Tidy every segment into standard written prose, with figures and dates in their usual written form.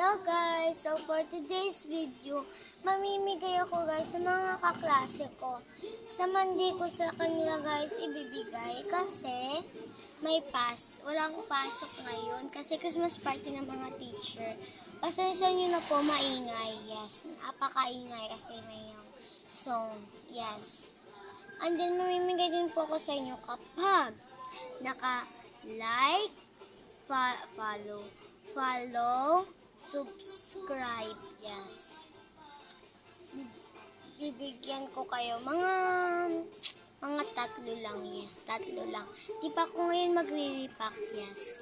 Hello guys! So for today's video, mamimigay ako guys sa mga kaklase ko. Sa Monday ko sa kanila guys ibibigay kasi may walang pasok ngayon kasi Christmas party ng mga teacher. Pasensya nyo na po, maingay. Yes, napakaingay kasi may song. Yes. And then mamimigay din po ako sa inyo kapag naka-like, follow, subscribe, yes. Bibigyan ko kayo mga tatlo lang, yes, tatlo lang. Di pa ako ngayon magre-repack, yes.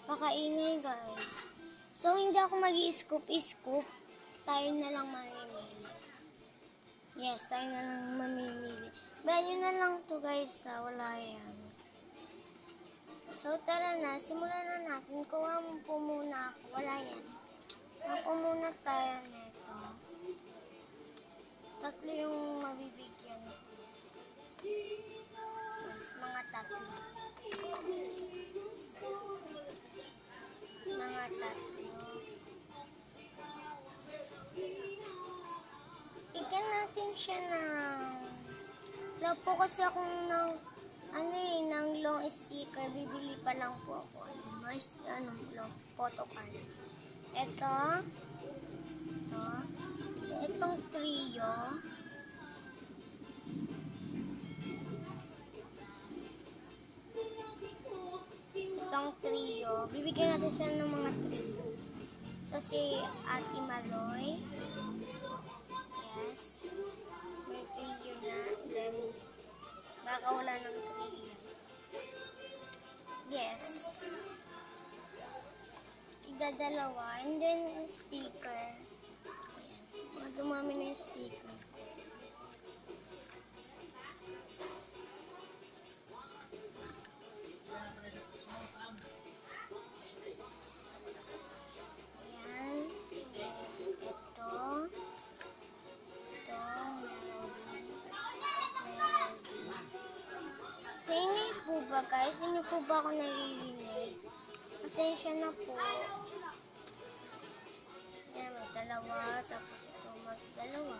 Pakaingay guys. So hindi ako mag-i-scoop. Tayo na lang mamimili. Yes, tayo na lang mamimili. Bayan na lang to guys, wala yan. So, tara na. Simulan na natin. Kuha mo po muna ako. Wala yan. Kuha po muna tayo nito. Tatlo yung mabibigyan. Yes, mga tatlo. Mga tatlo. Bigyan natin siya ng... Wala po kasi akong ng long sticker, bibili pa lang po ako. Long photocard. Itong trio. Bibigyan natin siya ng mga trio. Ito si Ate Maloy. Yes. May trio na. Then, baka wala ng trio. Yes. Dalawa. And then, sticker. Ayan. Dumami na yung sticker. Ayan. Ito. Naingay po ba guys? Hindi po ba ako naririnig? Pasensya na po. Yan, dalawa. Tapos ito dalawa.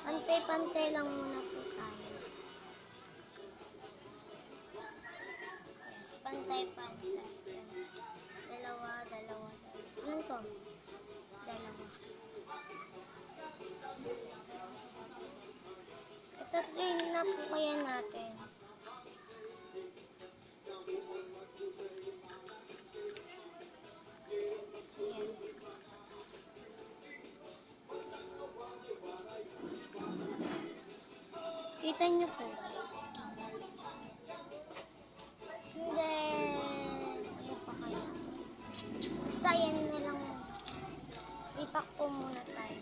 Pantay-pantay lang muna po tayo. Yes, pantay-pantay. Dalawa. Ano to? Dalawa. Ito rin na po kaya natin. Kita niyo po. Hindi. Ano pa kaya? Basta yan na lang. Ipak po muna tayo.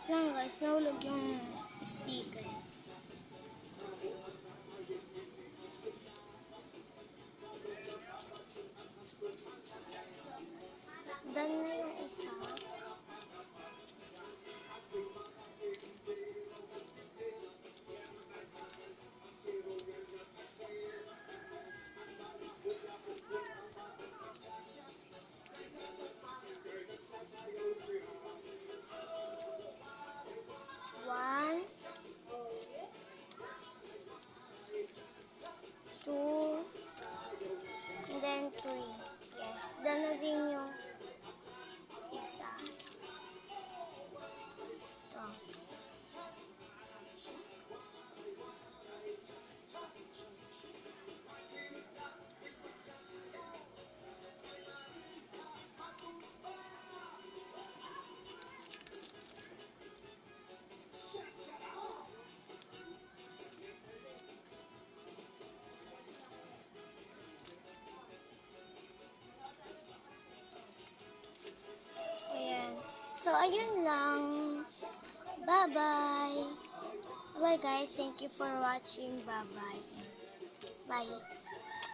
Ito lang guys, nahulog yung sticker. Dan na yung isa. One, two, and then three. Yes, dan na din yung isa. Ito. So, ayun lang. Bye-bye. Bye guys. Thank you for watching. Bye-bye. Bye.